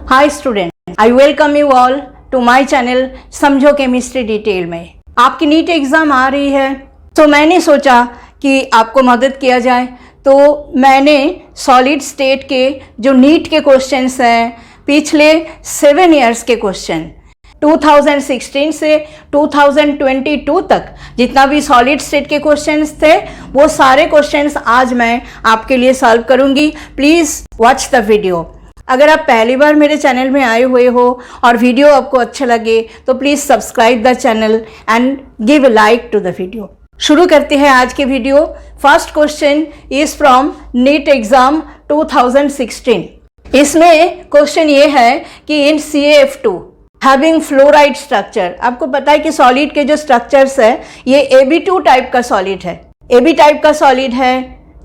Hi student, I welcome you all to my channel समझो chemistry detail में। आपकी NEET exam आ रही है तो मैंने सोचा कि आपको मदद किया जाए, तो मैंने सॉलिड स्टेट के जो नीट के क्वेश्चंस हैं पिछले 7 इयर्स के क्वेश्चन 2016 से 2022 तक जितना भी सॉलिड स्टेट के क्वेश्चंस थे वो सारे क्वेश्चंस आज मैं आपके लिए सॉल्व करूंगी। Please watch the video. अगर आप पहली बार मेरे चैनल में आए हुए हो और वीडियो आपको अच्छा लगे तो please subscribe the channel and give a like to the video. शुरू करते हैं आज के video. First question is from NEET exam 2016। इसमें क्वेश्चन ये है कि इन CaF2 हैविंग फ्लोराइड स्ट्रक्चर, आपको पता है कि सॉलिड के जो स्ट्रक्चर्स है ये Ab2 टाइप का सॉलिड है। Ab टाइप का सॉलिड है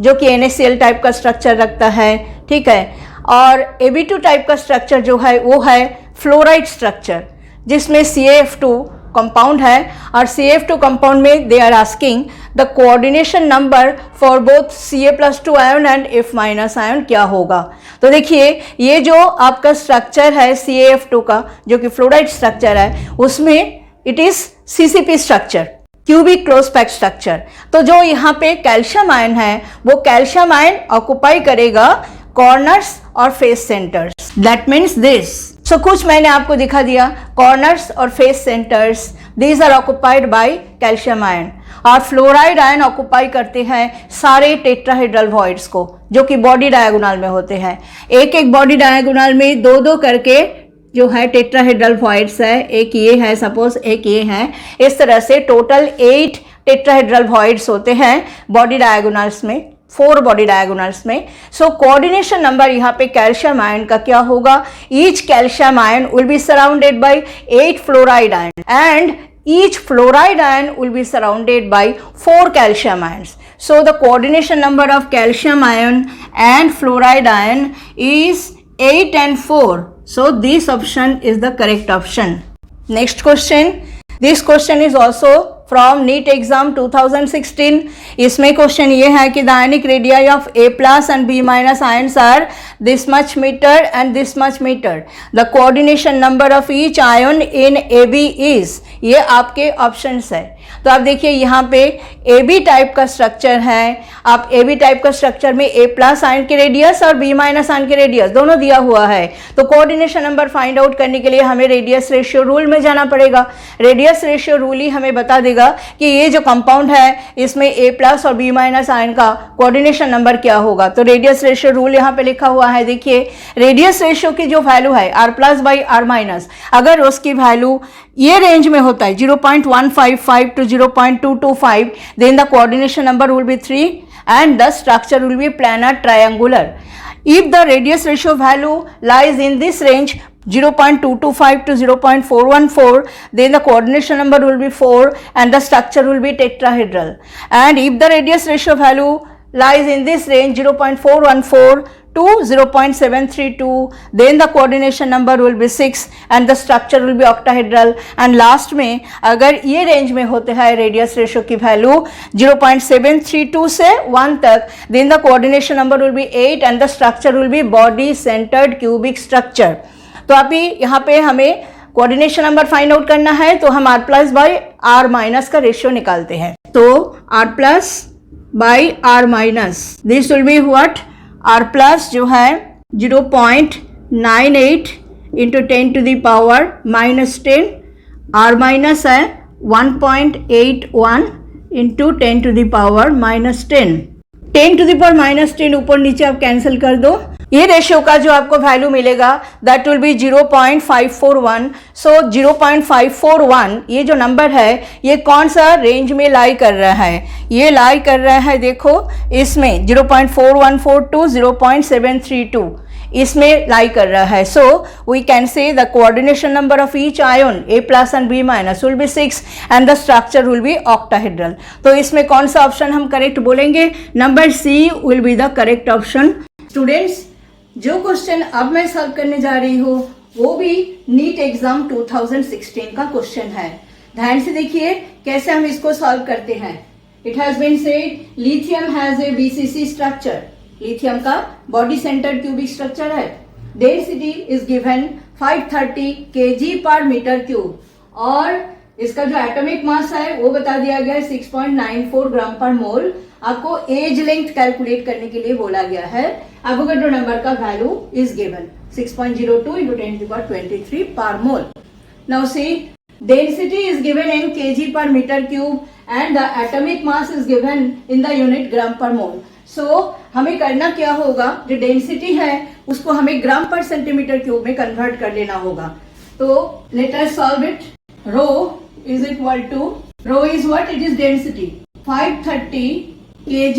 जो कि NaCl टाइप का स्ट्रक्चर रखता है, ठीक है। और Ab2 टाइप का स्ट्रक्चर जो है वो है फ्लोराइड स्ट्रक्चर जिसमें CaF2 कंपाउंड है। और CaF2 कंपाउंड में they are asking the coordination number for both Ca+2 ion and F- ion क्या होगा। तो देखिए ये जो आपका स्ट्रक्चर है CaF2 का जो कि फ्लोराइड स्ट्रक्चर है उसमें it is CCP structure, cubic close packed structure. तो जो यहाँ पे कैल्शियम आयन है वो कैल्शियम आयन ऑक्युपाई करेगा कॉर्नर्स और face centres. That means this. So कुछ मैंने आपको दिखा दिया, कॉर्नर्स और face centres these are occupied by calcium ion. और फ्लोराइड आयन ऑक्युपाई करते हैं सारे टेट्राहेड्रल वॉइड्स को जो कि बॉडी डायगोनल में होते हैं। एक एक बॉडी डायगोनल में दो दो करके जो है टेट्राहेड्रल वॉइड्स है, एक ये है सपोज, एक ये है, इस तरह से टोटल 8 टेट्राहेड्रल वॉइड्स होते हैं बॉडी डायगोनल्स में, 4 बॉडी डायगोनल्स में। सो कोऑर्डिनेशन नंबर यहाँ पे कैल्शियम आयन का क्या होगा। Each calcium ion will be surrounded by 8 fluoride ion and each fluoride ion will be surrounded by 4 calcium ions. So the coordination number of calcium ion and fluoride ion is 8 and 4. So this option is the correct option. Next question. This question is also from NEET exam 2016. इसमें question ये है कि the ionic radii of A+ and B- ions are this much meter and this much meter. The coordination number of each ion in AB is, ये आपके options है। तो आप देखिए यहाँ पे AB टाइप का स्ट्रक्चर है। आप AB टाइप का स्ट्रक्चर में A+ आयन के रेडियस और B- आयन के रेडियस दोनों दिया हुआ है। तो कोऑर्डिनेशन नंबर फाइंड आउट करने के लिए हमें रेडियस रेशियो रूल में जाना पड़ेगा। रेडियस रेशियो रूल ही हमें बता देगा कि ये जो कंपाउंड है इसमें A+ और B- आयन का कोऑर्डिनेशन नंबर क्या होगा। तो रेडियस रेशियो रूल यहाँ पे लिखा हुआ है। देखिए रेडियस रेशियो की जो वैल्यू है R+/R-, अगर उसकी वैल्यू ये रेंज में होता है 0.155 to 0.225, then the coordination number will be 3 and the structure will be planar triangular. If the radius ratio value lies in this range 0.225 to 0.414, then the coordination number will be 4 and the structure will be tetrahedral. And if the radius ratio value lies in this range 0.414 to 0.732, then the coordination number will be 6 and the structure will be octahedral. And last में अगर ये range में होते हैं radius ratio की value 0.732 से 1 तक, then the coordination number will be 8 and the structure will be body centered cubic structure. तो अभी यहाँ पे हमें कोऑर्डिनेशन नंबर फाइंड आउट करना है तो हम R+/R- का रेशियो निकालते हैं। तो R+/R-, this will be what, R+ जो है 0.98 इंटू 10⁻⁻10, R- है 1.81 इंटू 10⁻⁻10। 10⁻⁻10 ऊपर नीचे आप कैंसिल कर दो। ये रेशियो का जो आपको वैल्यू मिलेगा दैट विल बी 0.541। सो 0.541 ये जो नंबर है ये कौन सा रेंज में लाई कर रहा है, ये लाई कर रहा है देखो इसमें 0.414 to 0.732 इसमें लाई कर रहा है। So we can say the coordination number of each ion A+ and B- will be 6 and the structure will be octahedral. तो इसमें कौन सा ऑप्शन हम करेक्ट बोलेंगे, number C will be the correct option. Students जो question अब मैं solve करने जा रही हूँ वो भी नीट एग्जाम 2016 का क्वेश्चन है। ध्यान से देखिए कैसे हम इसको सॉल्व करते हैं। It has been said lithium has a BCC structure. Lithium का बॉडी सेंटर्ड क्यूबिक स्ट्रक्चर है density is given 530 kg per metre cube, और इसका जो एटॉमिक मास है वो बता दिया गया है 6.94 ग्राम पर मोल। आपको एज लेंथ कैलकुलेट करने के लिए बोला गया है। एवोगाड्रो नंबर का value is given 6.02 into 10⁻23 per mole. Now see, density is given in kg per metre cube and the atomic mass is given in the unit gram per mole. सो हमें करना क्या होगा, जो डेंसिटी है उसको हमें ग्राम per centimetre cube में convert कर लेना होगा। तो let us solve it. Rho is equal to, rho is what? It is density 530 kg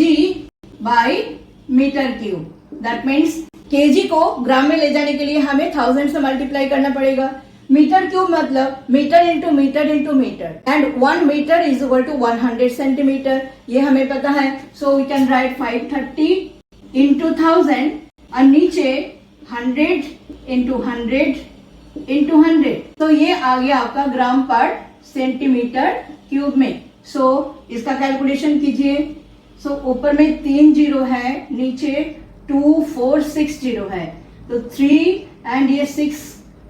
by meter cube. That means kg को ग्राम में ले जाने के लिए हमें 1000 से मल्टीप्लाई करना पड़ेगा। मीटर क्यूब मतलब metre into metre into metre, and 1 metre is equal to 100 centimetre, ये हमें पता है। So we can write 530 into 1000 और नीचे 100 इंटू 100 इंटू 100, तो ये आ गया आपका ग्राम पर सेंटीमीटर क्यूब में। सो इसका कैलकुलेशन कीजिए। सो ऊपर में 3 जीरो है, नीचे 2 4 6 जीरो है, तो 3 एंड ये 6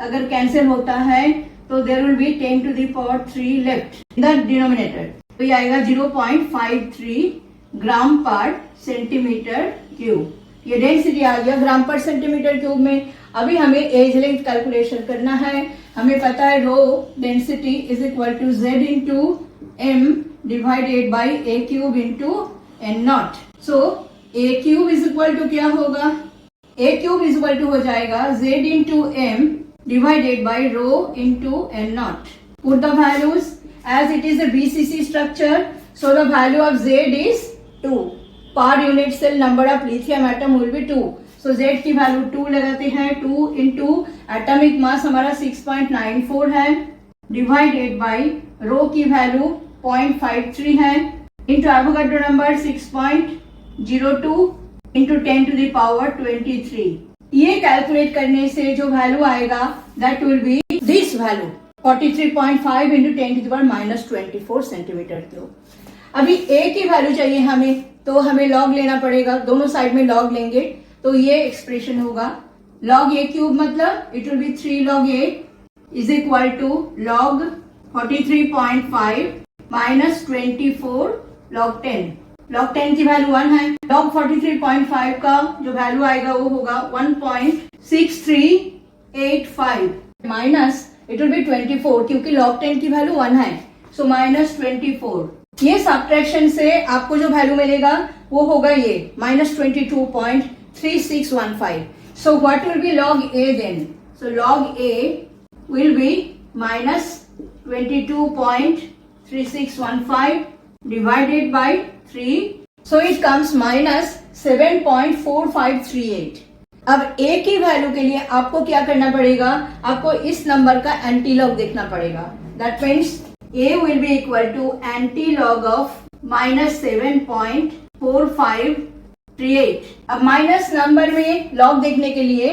अगर कैंसिल होता है तो there will be 10 to the power 3 left in the denominator, तो ये आएगा 0.53 ग्राम पर सेंटीमीटर क्यूब। ये डेंसिटी आ गया ग्राम पर सेंटीमीटर क्यूब में। अभी हमें एज लेंथ कैलकुलेशन करना है। हमें पता है rho density is equal to z into m divided by a cube into n naught. So a cube is equal to क्या होगा, a cube is equal to हो जाएगा z into m divided by rho into n naught. Put the values as it is a BCC structure, so the value of z is 2। Per unit cell number of lithium atom will be 2। So Z की value 2 लगाते हैं। 2 into atomic mass हमारा 6.94 है, divided by रो की value 0.53 है, into Avogadro number 6.02 into 10 to the power 23। ये calculate करने से जो वैल्यू आएगा that will be this value 43.5 into 10 to the power -24 centimetre cube. अभी a की वैल्यू चाहिए हमें, तो हमें लॉग लेना पड़ेगा, दोनों साइड में लॉग लेंगे तो ये एक्सप्रेशन होगा log a क्यूब, मतलब it will be 3 log a is equal to log 43.5 minus 24 log 10। log 10 की वैल्यू 1 है, log 43.5 का जो वैल्यू आएगा वो होगा 1.6385 माइनस इट विल बी 24, क्योंकि log 10 की वैल्यू 1 है, सो माइनस 24। ये सब्ट्रैक्शन से आपको जो वैल्यू मिलेगा वो होगा ये -22.3615। So what will be log a then? So log a will be -22.3615 divided by 3, so it comes -7.4538। अब a की वैल्यू के लिए आपको क्या करना पड़ेगा, आपको इस नंबर का एंटीलॉग देखना पड़ेगा। That means a will be equal to antilog of -7.4538। अब माइनस नंबर में लॉग देखने के लिए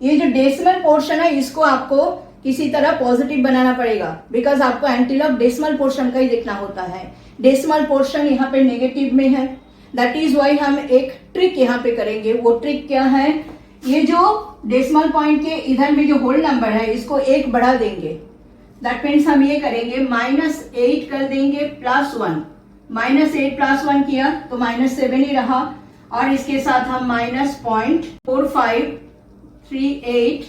ये जो डेसिमल पोर्शन है इसको आपको किसी तरह पॉजिटिव बनाना पड़ेगा, बिकॉज आपको एंटीलॉग डेसिमल पोर्शन का ही देखना होता है। डेसिमल पोर्शन यहाँ पे नेगेटिव में है, दैट इज वाई हम एक ट्रिक यहाँ पे करेंगे। वो ट्रिक क्या है, ये जो डेसिमल पॉइंट के इधर में जो होल नंबर है इसको 1 बढ़ा देंगे। दैट मीन्स हम ये करेंगे -8 कर देंगे +1, -8 +1 किया तो -7 ही रहा, और इसके साथ हम -0.4538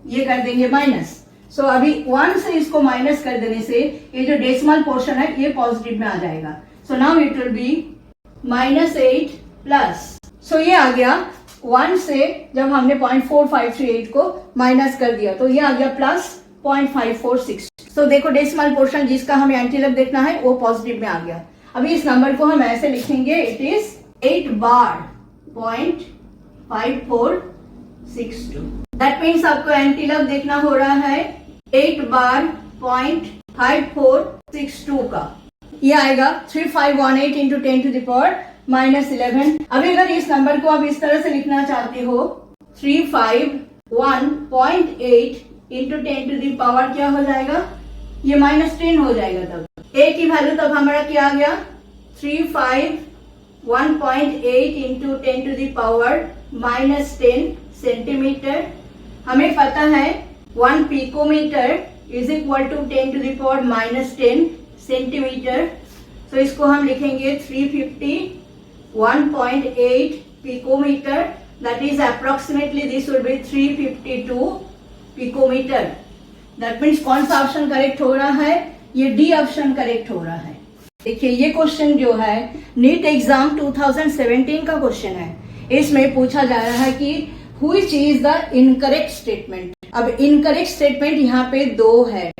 ये कर देंगे माइनस। सो अभी 1 से इसको माइनस कर देने से ये जो डेसिमल पोर्शन है ये पॉजिटिव में आ जाएगा। So now it will be -8 plus, so ये आ गया 1 से जब हमने 0.4538 को माइनस कर दिया तो ये आ गया +0.546। तो देखो डेसिमल पोर्शन जिसका हमें एंटीलॉग देखना है वो पॉजिटिव में आ गया। अभी इस नंबर को हम ऐसे लिखेंगे, it is 8 bar 0.5462। That means आपको एंटीलॉग देखना हो रहा है 8 बार 0.5462 का। ये आएगा 3518 इंटू 10 to the power -11। अभी अगर इस नंबर को आप इस तरह से लिखना चाहते हो 351.8 इंटू 10 to the power क्या हो जाएगा, ये -10 हो जाएगा। तब a की वैल्यू तब हमारा क्या आ गया 351.8 into 10 to the power -10 centimetre. हमें पता है 1 picometre is equal to 10 to the power -10 centimetre. तो इसको हम लिखेंगे 351.8 picometre, that is approximately this will be 352 picometre. That means कौन सा ऑप्शन करेक्ट हो रहा है? ये डी ऑप्शन करेक्ट हो रहा है। देखिए ये क्वेश्चन जो है नीट एग्जाम 2017 का क्वेश्चन है। इसमें पूछा जा रहा है कि which is the incorrect statement. अब इनकरेक्ट स्टेटमेंट यहाँ पे 2 है,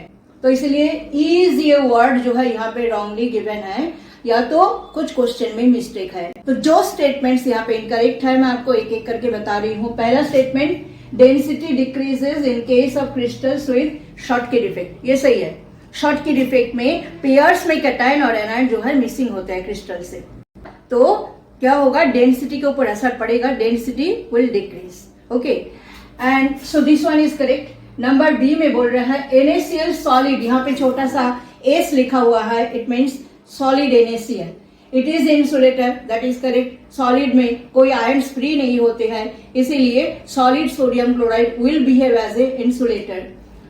तो इसलिए इज ये वर्ड जो है यहाँ पे रॉन्गली गिवन है, या तो कुछ क्वेश्चन में मिस्टेक है। तो जो स्टेटमेंट्स यहाँ पे इनकरेक्ट है मैं आपको एक एक करके बता रही हूँ। पहला statement, density decreases in case of crystals with Schottky defect, ये सही है। शॉटकी डिफेक्ट में पेयर्स में कैटायन और एनायन जो है मिसिंग होता है क्रिस्टल से, तो क्या होगा? डेंसिटी के ऊपर असर पड़ेगा, density will decrease. Okay, and so this one is correct. Number B में बोल रहा है NaCl सॉलिड, यहाँ पे छोटा सा एस लिखा हुआ है, it means solid NaCl। It is insulator, that is correct. Solid में कोई आयन्स फ्री नहीं होते हैं, इसीलिए solid sodium chloride will behave as a insulator.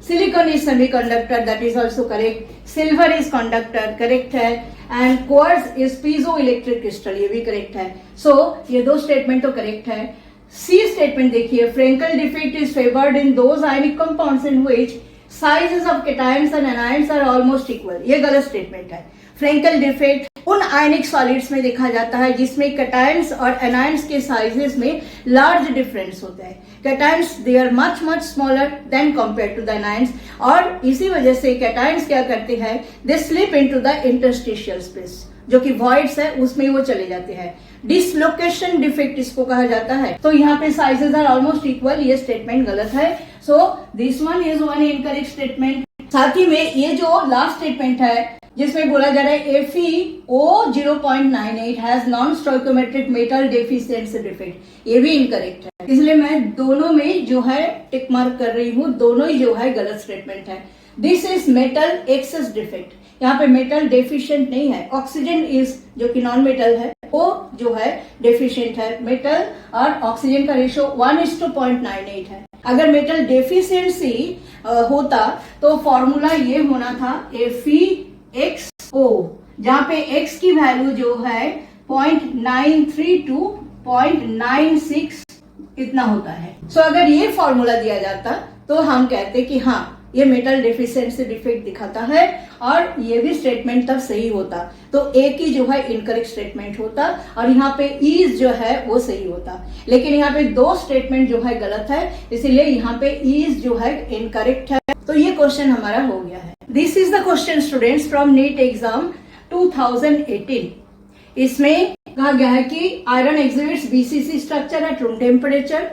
Silicon is semiconductor, that is also correct. Silver is conductor, correct है। And quartz is piezoelectric crystal, ये भी correct है। सो ये 2 स्टेटमेंट तो करेक्ट है। सी स्टेटमेंट देखिए, Frenkel defect is favoured in those ionic compounds in which sizes of cations and anions are almost equal, ये गलत स्टेटमेंट है। फ्रेंकल डिफेक्ट उन आयनिक सॉलिड्स में देखा जाता है जिसमें कैटायंस और एनायंस के साइजेस में लार्ज डिफरेंस होता है। Cations they are much much smaller than compare to the anions, और इसी वजह से कैटायंस क्या करते हैं? They slip into the interstitial space, जो कि वॉइड्स है उसमें वो चले जाते हैं। डिसलोकेशन डिफेक्ट इसको कहा जाता है। तो यहाँ पे साइजेस आर ऑलमोस्ट इक्वल, ये स्टेटमेंट गलत है। सो this one is one incorrect statement. साथ ही में ये जो लास्ट स्टेटमेंट है जिसमें बोला जा रहा है FeO 0.98 has non stoichiometric metal deficiency defect, ये भी इनकरेक्ट है। इसलिए मैं दोनों में जो है टिक मार्क कर रही हूँ, दोनों ही जो है गलत स्टेटमेंट है। This is metal access defect, यहाँ पे मेटल डेफिशिएंट नहीं है। ऑक्सीजन इज जो कि नॉन मेटल है वो जो है डेफिशिएंट है। मेटल और ऑक्सीजन का रेशियो 1:0.98 है। अगर मेटल डेफिशिएंसी होता तो फॉर्मूला ये होना था FeXO, जहां पे X की वैल्यू जो है 0.93 to 0.96 इतना होता है। सो अगर ये फॉर्मूला दिया जाता तो हम कहते कि हाँ ये मेटल डेफिशिएंसी डिफेक्ट दिखाता है, और ये भी स्टेटमेंट तब सही होता। तो एक ही जो है इनकरेक्ट स्टेटमेंट होता, और यहाँ पे इज जो है वो सही होता। लेकिन यहाँ पे 2 स्टेटमेंट जो है गलत है, इसीलिए यहाँ पे इज जो है इनकरेक्ट है। तो ये क्वेश्चन हमारा हो गया है। This is the question students from NEET exam 2018। इसमें कहा गया है कि iron exhibits BCC structure at room temperature,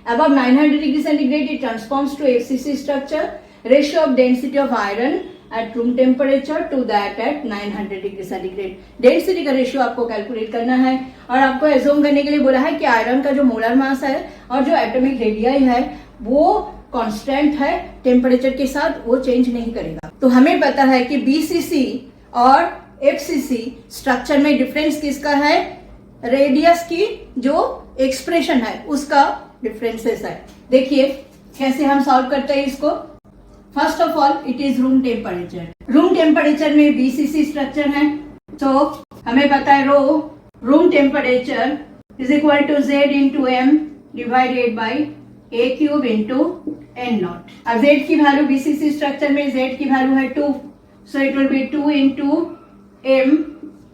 above 900 degree centigrade it transforms to FCC structure, ratio of density of iron at room temperature to that at 900 degree centigrade। Density का ratio आपको calculate करना है, और आपको assume करने के लिए बोला है कि आयरन का जो मोलर मास है और जो एटॉमिक रेडियाई है वो कांस्टेंट है, टेम्परेचर के साथ वो चेंज नहीं करेगा। तो हमें पता है कि BCC और FCC स्ट्रक्चर में डिफरेंस किसका है? रेडियस की जो एक्सप्रेशन है उसका डिफरेंसेस है। देखिए कैसे हम सॉल्व करते हैं इसको। First of all it is room temperature. Room temperature में BCC स्ट्रक्चर है, तो हमें पता है room temperature is equal to Z into M divided by A³ into N0। अब Z की वैल्यू BCC स्ट्रक्चर में Z की वैल्यू है 2, so it will be 2 into M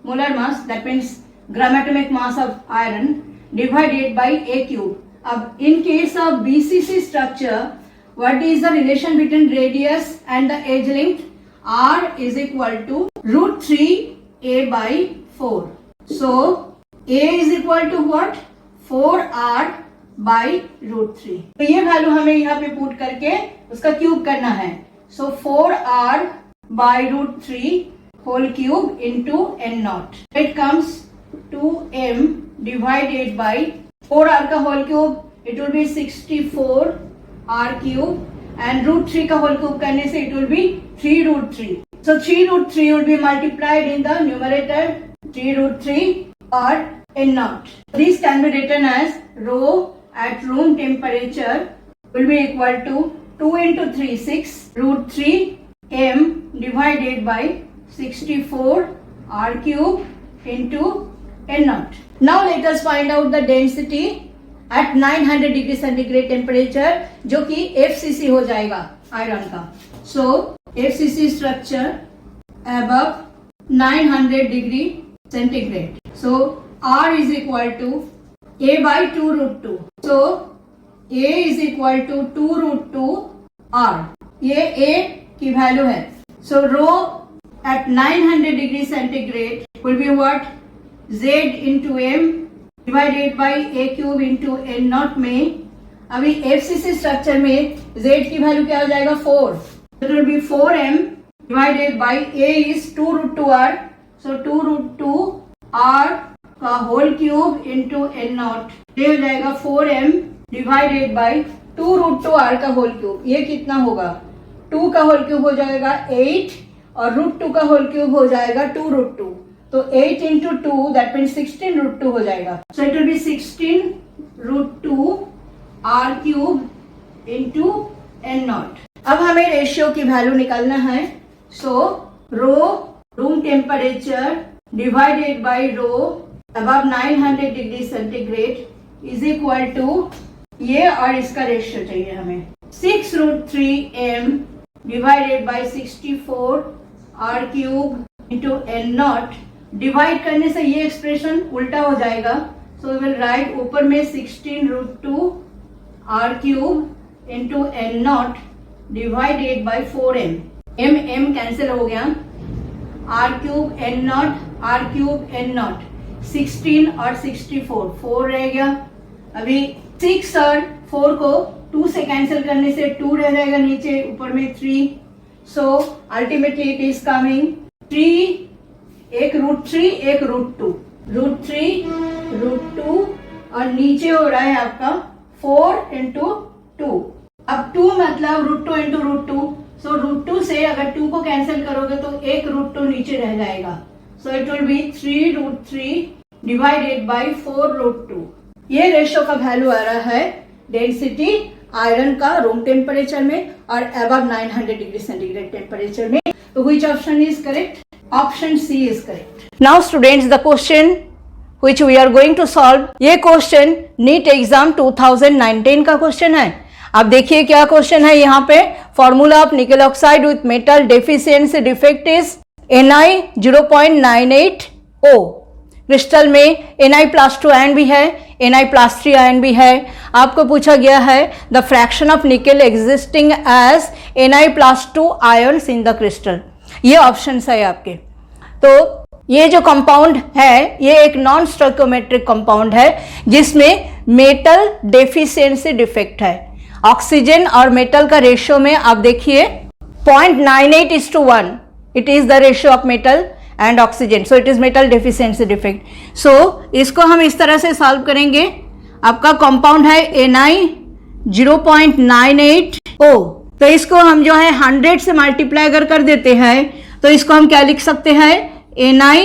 molar mass, that means gram atomic mass of iron divided by A³। अब in case of BCC structure, what is the relation between radius and the edge length? R is equal to √3a by 4. So a is equal to what? 4r by √3। तो ये value हमें यहाँ पे put करके उसका cube करना है। So 4r by √3 whole cube into N0। It comes 2m divided by 4r का whole cube, it will be 64 r cube, and √3 का होल क्यूब करने से it will be 3√3। So 3√3 will be multiplied in the numerator 3√3 और N0। This can be written as rho at room temperature will be equal to 2 into 3 6 root 3 m divided by 64 r cube into n naught. Now let us find out the density at 900 degree centigrade temperature, जो कि FCC हो जाएगा iron का. So FCC structure above 900 degree centigrade. So R is equal to A by 2 root 2. So A is equal to 2 root 2 R. ये A की value है. So rho at 900 degree centigrade will be what? Z into M divided by A cube into N naught में अभी FCC structure में Z की value क्या हो जाएगा? 4. So it will be 4M divided by A is 2 root 2 R. So 2 root 2 R का whole cube into N naught. ये हो जाएगा 4M divided by 2 root 2 R का होल क्यूब. ये कितना होगा? 2 का होल क्यूब हो जाएगा 8 और रूट 2 का होल क्यूब हो जाएगा 2 रूट 2. तो 8 into 2 that means 16 root 2 हो जाएगा. So it will be 16 root 2 r cube into n naught. अब हमें रेशियो की वैल्यू निकालना है. So rho room temperature divided by rho above 900 degree centigrade is equal to ये और इसका रेशियो चाहिए हमें 6 root 3 m divided by 64 r cube into n naught. Divide करने से ये एक्सप्रेशन उल्टा हो जाएगा. सो वी विल राइट ऊपर में 16 root 2 r cube into n naught divided by 4m. m cancel हो गया. r cube n naught r cube n naught 16 और 64 4 रह गया. अभी 6 और 4 को 2 से कैंसिल करने से 2 रह जाएगा नीचे, ऊपर में 3. So ultimately it is coming 3 एक रूट 3 एक रूट 2 रूट 3 रूट 2 और नीचे हो रहा है आपका 4 इंटू 2. अब 2 मतलब root 2 into root 2. So root 2 से अगर 2 को कैंसिल करोगे तो एक रूट 2 नीचे रह जाएगा. So it will be 3 root 3 divided by 4 root 2. ये रेशियो का वैल्यू आ रहा है डेंसिटी आयरन का रूम टेम्परेचर में और अबव 900 डिग्री सेंटीग्रेड टेम्परेचर में. तो which option is correct? Option C is correct. Now students, the question which we are going to solve, ये क्वेश्चन नीट एग्जाम 2019 का क्वेश्चन है. अब देखिए क्या क्वेश्चन है यहाँ पे. फॉर्मूला ऑफ निकल oxide with metal deficiency defect is Ni 0.98O. Crystal में Na+2 आयन भी है, Na+3 आयन भी है. आपको पूछा गया है the fraction of nickel existing as Na+2 ions in the crystal. ये ऑप्शन है आपके. तो ये जो कंपाउंड है ये एक नॉन स्टोइकोमेट्रिक कंपाउंड है जिसमें मेटल डेफिशिएंसी डिफेक्ट है. ऑक्सीजन और मेटल का रेशियो में आप देखिए 0.98:1 it is the ratio of metal and oxygen. So it is metal deficiency defect. So इसको हम इस तरह से सॉल्व करेंगे. आपका कंपाउंड है Ni 0.98O. तो इसको हम जो है 100 से मल्टीप्लाई अगर कर देते हैं तो इसको हम क्या लिख सकते हैं. Ni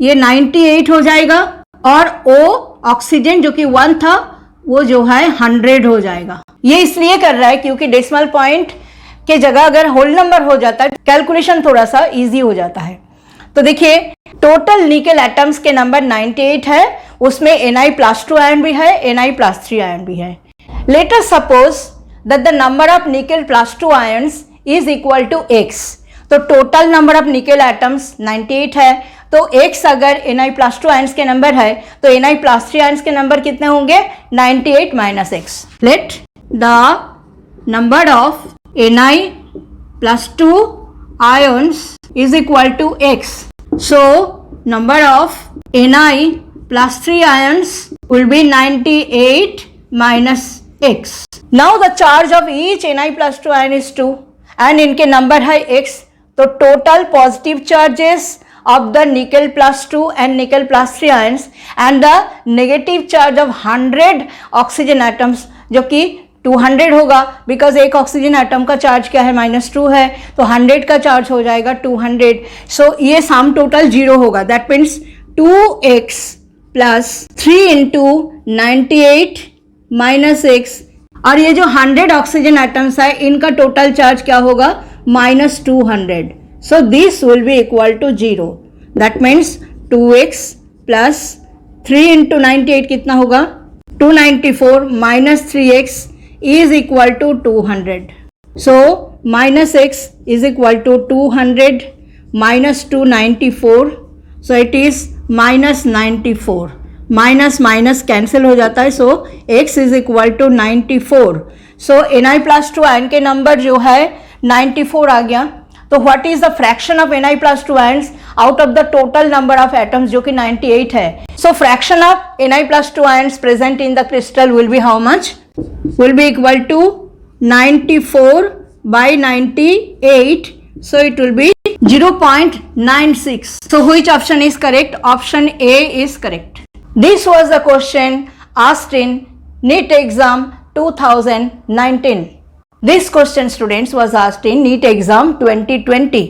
ये 98 हो जाएगा और O ऑक्सीजन जो कि 1 था वो जो है 100 हो जाएगा. ये इसलिए कर रहा है क्योंकि डेसिमल पॉइंट के जगह अगर होल नंबर हो जाता है कैलकुलेशन थोड़ा सा इजी हो जाता है. तो देखिए टोटल निकल एटम्स के नंबर 98 है. उसमें Na+2 आयन भी है, Na+3 आयन भी है. Let us suppose that the number of nickel+2 ions is equal to x. तो टोटल नंबर ऑफ निकल एटम्स 98 है. तो x अगर Na+2 आयन्स के नंबर है तो Na+3 आयन्स के नंबर कितने होंगे 98 minus x. Let the number of Na+2 ions is equal to x. So number of Na+3 ions will be 98 minus x. Now the charge of each Na+2 ion is 2 and इनके number है x. तो total positive charges of the Nickel+2 and Nickel+3 ions and the negative charge of 100 oxygen atoms जो कि 200 होगा because एक oxygen atom का charge क्या है -2 है. तो 100 का चार्ज हो जाएगा 200. सो ये सम टोटल 0 होगा. दैट मीन्स 2x + 3 × 98 - x और ये जो 100 ऑक्सीजन एटम्स है इनका टोटल चार्ज क्या होगा, -200. So this will be equal to 0. That means 2x plus 3 into 98 कितना होगा, 294 minus 3x is equal to 200. So minus x is equal to 200 minus 294. So it is -94. Minus minus cancel हो जाता है. So x is equal to 94. So Na+2 ion के number जो है 94 आ गया. तो what is the fraction of Na+2 ions out of the total number of atoms जो कि 98 है. So fraction of Na+2 ions present in the crystal will be how much, will be equal to 94 by 98. So it will be 0.96. So which option is correct? Option A is correct. This was the question asked in NEET exam 2019. This question students was asked in NEET exam 2020.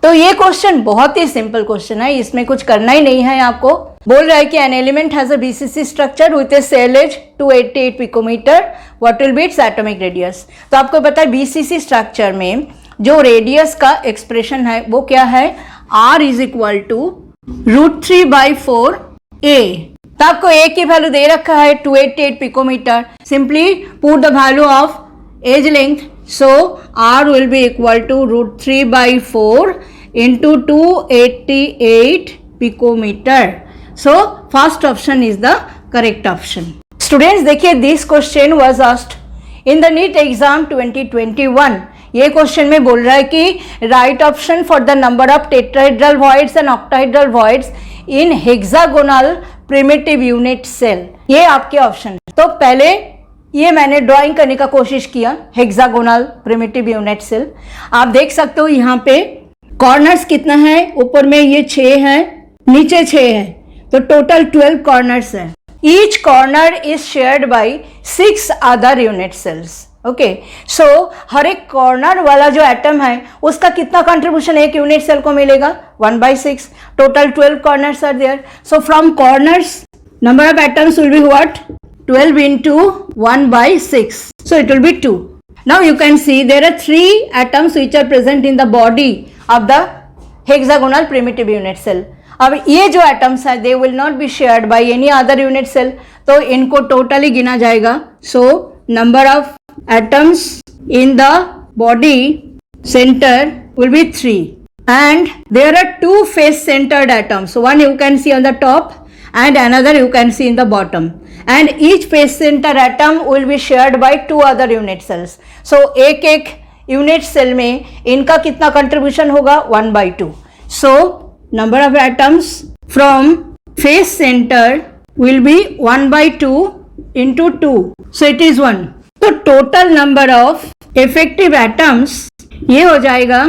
तो ये question बहुत ही simple question है, इसमें कुछ करना ही नहीं है. आपको बोल रहा है कि an element has a BCC structure with a cell edge 288 picometre, what will be its atomic radius. तो आपको पता है बीसीसी स्ट्रक्चर में जो रेडियस का एक्सप्रेशन है वो क्या है, r is equal to √3/4a. तो आपको a की वैल्यू दे रखा है 288 picometre. Simply put the value of edge length. So r will be equal to √3/4 into 288 picometer. So first option is the correct option. Students देखिए, this question was asked in the NEET exam 2021. ये question में बोल रहा है कि right option for the number of tetrahedral voids and octahedral voids in hexagonal primitive unit cell. ये आपके option. तो पहले ये मैंने ड्राइंग करने का कोशिश किया हेक्सागोनल प्रिमिटिव यूनिट सेल. आप देख सकते हो यहाँ पे कॉर्नर्स कितना है, ऊपर में ये 6 है, नीचे 6 है, तो टोटल 12 कॉर्नर्स है. Each corner is shared by 6 other unit cells. Okay, so हर एक कॉर्नर वाला जो एटम है उसका कितना कंट्रीब्यूशन एक यूनिट सेल को मिलेगा, 1/6. Total 12 corners are there. So from corners number of atoms will be what, 12 into 1/6. So it will be 2. Now you can see there are 3 atoms which are present in the body of the hexagonal primitive unit cell. अब ये जो atoms है they will not be shared by any other unit cell, तो इनको totally गिना जाएगा. So number of atoms in the body center will be 3, and there are 2 face centered atoms. So one you can see on the top and another you can see in the bottom, and each face center atom will be shared by 2 other unit cells. So एक unit cell में इनका कितना contribution होगा, 1/2. So number of atoms from face center will be 1/2 into 2. So it is 1. तो total number of effective atoms ये हो जाएगा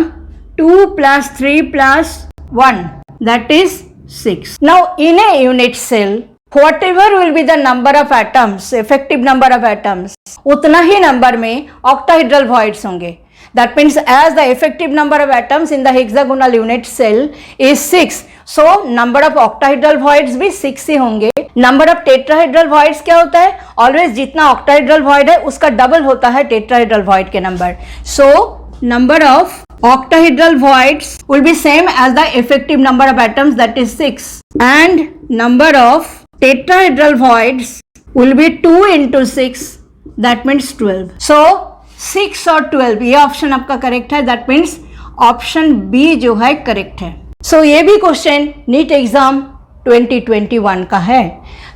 2 + 3 + 1, that is 6. Now in a unit cell whatever will be the number of atoms, effective number of atoms, उतना ही number में octahedral voids होंगे. That means as the effective number of atoms in the hexagonal unit cell is 6, so number of octahedral voids भी 6 ही होंगे. Number of tetrahedral voids क्या होता है, always जितना octahedral void है उसका डबल होता है tetrahedral void के number. So number of octahedral voids will be same as the effective number of atoms, that is 6, and number of tetrahedral voids will be 2 into 6, that means 12. So 6 और 12 ये option आपका correct है. That means option B जो है correct है. सो ये भी question NEET exam 2021 का है.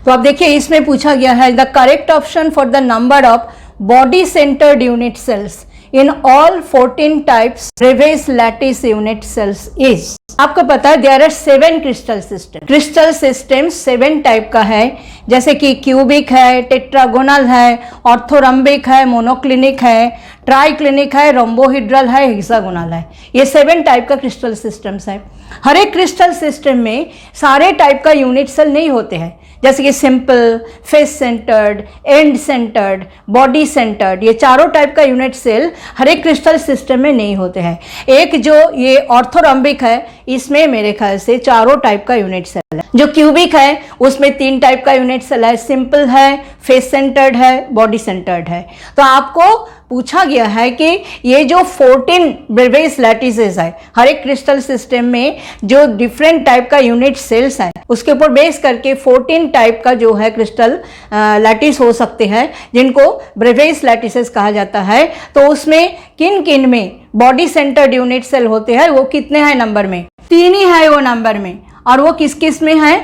तो अब देखिए इसमें पूछा गया है the correct option for the number of body centred unit cells in all 14 types Bravais lattice unit cells is. आपको पता है there are 7 crystal systems. crystal systems 7 type का है, जैसे कि क्यूबिक है, टेट्रागोनल है, ऑर्थोरम्बिक है, मोनोक्लिनिक है, ट्राइक्लिनिक है, रोम्बोहिड्रल है, हेक्सागोनल है. ये 7 टाइप का क्रिस्टल सिस्टम्स है. हर एक क्रिस्टल सिस्टम में सारे टाइप का यूनिट सेल नहीं होते हैं. जैसे कि simple, face centred, and centred, body centred, ये चारों टाइप का यूनिट सेल हर एक क्रिस्टल सिस्टम में नहीं होते हैं। एक जो ये ऑर्थोरॉम्बिक है, इसमें मेरे ख्याल से चारों टाइप का यूनिट सेल है। जो क्यूबिक है उसमें 3 टाइप का यूनिट सेल है, सिंपल है, फेस सेंटर्ड है, बॉडी सेंटर्ड है। तो आपको पूछा गया है कि ये जो 14 ब्रेवेस लैटिसेस है, हर एक क्रिस्टल सिस्टम में जो डिफरेंट टाइप का यूनिट सेल्स है, उसके ऊपर बेस करके 14 टाइप का जो है क्रिस्टल लैटिस हो सकते हैं, जिनको ब्रेवेस लैटिसेस कहा जाता है। तो उसमें किन किन में बॉडी सेंटर्ड यूनिट सेल होते हैं, वो कितने हैं नंबर में? 3 ही है वो नंबर में। और वो किस किस में है?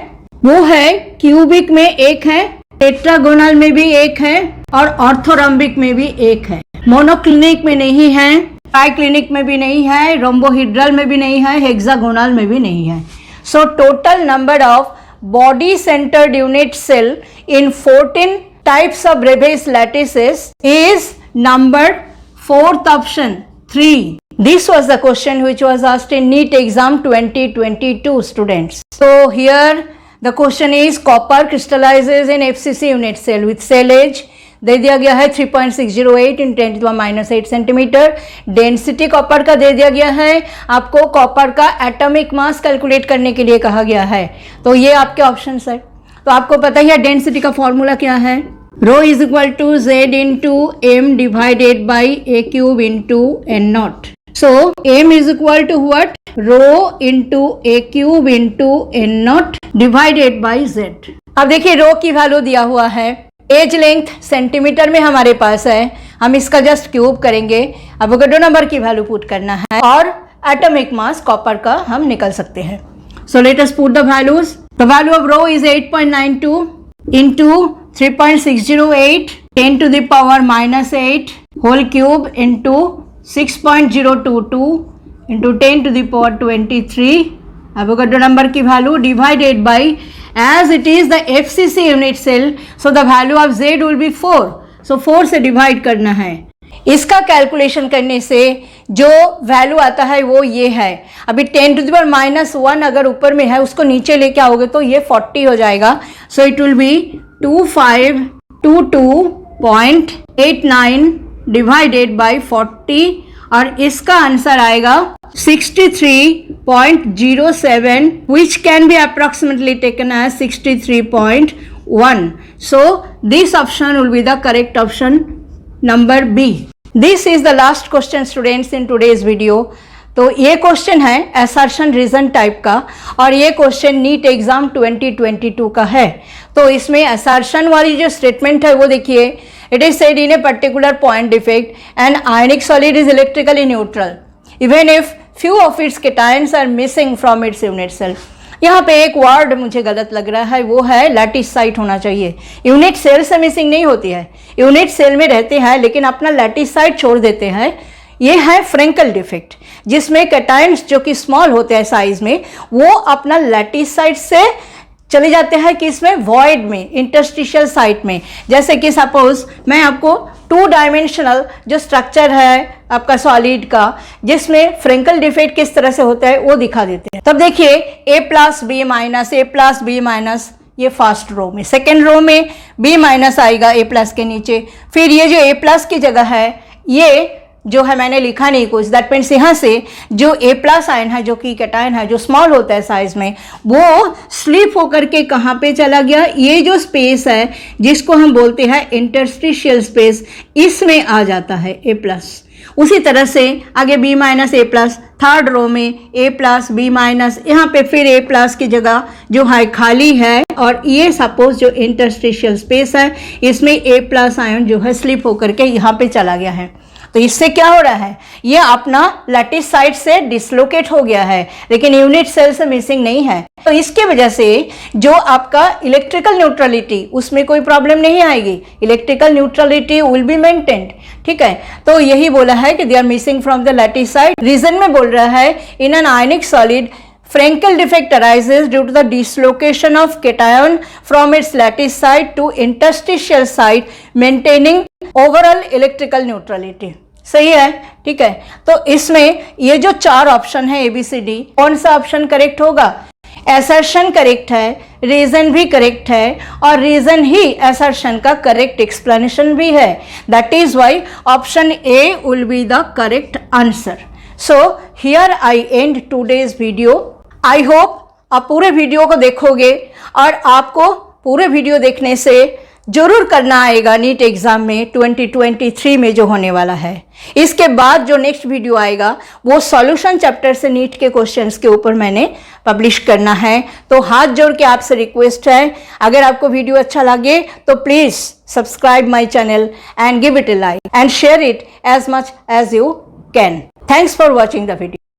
वो है क्यूबिक में 1 है, टेट्रागोनल में भी 1 है, और ऑर्थोरॉम्बिक में भी 1 है। मोनोक्लिनिक में नहीं है, ट्राइक्लिनिक में भी नहीं है, रोम्बोहिड्रल में भी नहीं है, हेक्सागोनल में भी नहीं है। So total number of body centred unit cell in 14 types of Bravais lattices is number 4th option 3. This was the question which was asked in NEET exam 2022 students. So here the question is copper crystallizes in FCC unit cell with cell age दे दिया गया है 3.608 × 10⁻8 centimetre. Density copper का दे दिया गया है, आपको copper का atomic mass calculate करने के लिए कहा गया है। तो ये आपके ऑप्शंस है। तो आपको पता ही है डेंसिटी का फॉर्मूला क्या है, rho is equal to Z into M divided by a cube into N nought. So M is equal to what, rho into a cube into N nought divided by Z. अब देखिए रो की value दिया हुआ है, as length centimetre में हमारे पास है, हम इसका जस्ट क्यूब करेंगे, एवोगाड्रो नंबर की वैल्यू पुट करना है, और एटॉमिक मास कॉपर का हम निकल सकते हैं। So let us put the values. The value of rho is 8.92 into 3.608 10⁻⁻8 whole cube into 6.022 into 10⁻23 Avogadro number की value divided by, as it is the FCC unit cell, so the value of Z will be 4. So 4 से divide करना है। इसका calculation करने से जो value आता है वो ये है। अभी 10⁻⁻1 अगर ऊपर में है, उसको नीचे लेके आओगे तो ये 40 हो जाएगा। So it will B 2522.89 divided by 40, और इसका आंसर आएगा 63.07, which can be approximately taken as 63.1. So this option will be the correct option, number B. This is the last question students in today's video. तो ये question है assertion reason type का, और ये question NEET exam 2022 का है। तो इसमें असर्शन वाली जो स्टेटमेंट है वो देखिए, it is said in a particular point defect and ionic solid is electrically neutral even if few of its cations are missing from its unit cell. यहाँ पे एक वर्ड मुझे गलत लग रहा है, वो है लैटिस साइट होना चाहिए। यूनिट सेल से मिसिंग नहीं होती है, यूनिट सेल में रहते हैं लेकिन अपना लैटिस साइट छोड़ देते हैं। ये है फ्रेंकल डिफेक्ट, जिसमें कैटायंस जो कि स्मॉल होते हैं साइज में, वो अपना लैटिस साइट से चले जाते हैं कि इसमें वॉइड में, इंटरस्टिशियल साइट में। जैसे कि सपोज मैं आपको 2 डायमेंशनल जो स्ट्रक्चर है आपका सॉलिड का, जिसमें फ्रेंकल डिफेक्ट किस तरह से होता है वो दिखा देते हैं। तब देखिए A plus B minus, A plus B minus, ये फर्स्ट रो में। सेकेंड रो में B माइनस आएगा A प्लस के नीचे। फिर ये जो A प्लस की जगह है, ये जो है मैंने लिखा नहीं कुछ, दैट मीन्स यहाँ से जो A प्लस आयन है, जो कि कैटायन है, जो स्मॉल होता है साइज में, वो स्लिप होकर के कहाँ पे चला गया, ये जो स्पेस है जिसको हम बोलते हैं इंटरस्टिशियल स्पेस, इसमें आ जाता है A प्लस। उसी तरह से आगे B minus A plus, third row में A प्लस B माइनस, यहाँ पे फिर A प्लस की जगह जो है खाली है, और ये सपोज जो इंटरस्टिशियल स्पेस है, इसमें A प्लस आयन जो है स्लिप होकर के यहाँ पे चला गया है। तो इससे क्या हो रहा है, ये अपना लैटिस साइट से डिसलोकेट हो गया है, लेकिन यूनिट सेल से मिसिंग नहीं है। तो इसके वजह से जो आपका इलेक्ट्रिकल न्यूट्रलिटी, उसमें कोई प्रॉब्लम नहीं आएगी, electrical neutrality will be maintained. ठीक है, तो यही बोला है कि they are missing from the lattice site. Reason में बोल रहा है in an ionic solid Frenkel defect arises due to the dislocation of cation from its lattice site to interstitial site, maintaining overall electrical neutrality. सही है, ठीक है। तो इसमें ये जो 4 ऑप्शन है ABCD, कौन सा ऑप्शन करेक्ट होगा? असर्शन करेक्ट है, रीजन भी करेक्ट है और रीजन ही असर्शन का करेक्ट एक्सप्लेनेशन भी है. That is why option A will be the correct answer. So here I and today's video. I hope आप पूरे वीडियो को देखोगे और आपको पूरे वीडियो देखने से जरूर करना आएगा नीट एग्ज़ाम में 2023 में जो होने वाला है. इसके बाद जो नेक्स्ट वीडियो आएगा वो सॉल्यूशन चैप्टर से नीट के क्वेश्चंस के ऊपर मैंने पब्लिश करना है. तो हाथ जोड़ के आपसे रिक्वेस्ट है, अगर आपको वीडियो अच्छा लगे तो please subscribe my channel and give it a like and share it as much as you can. Thanks for watching the video.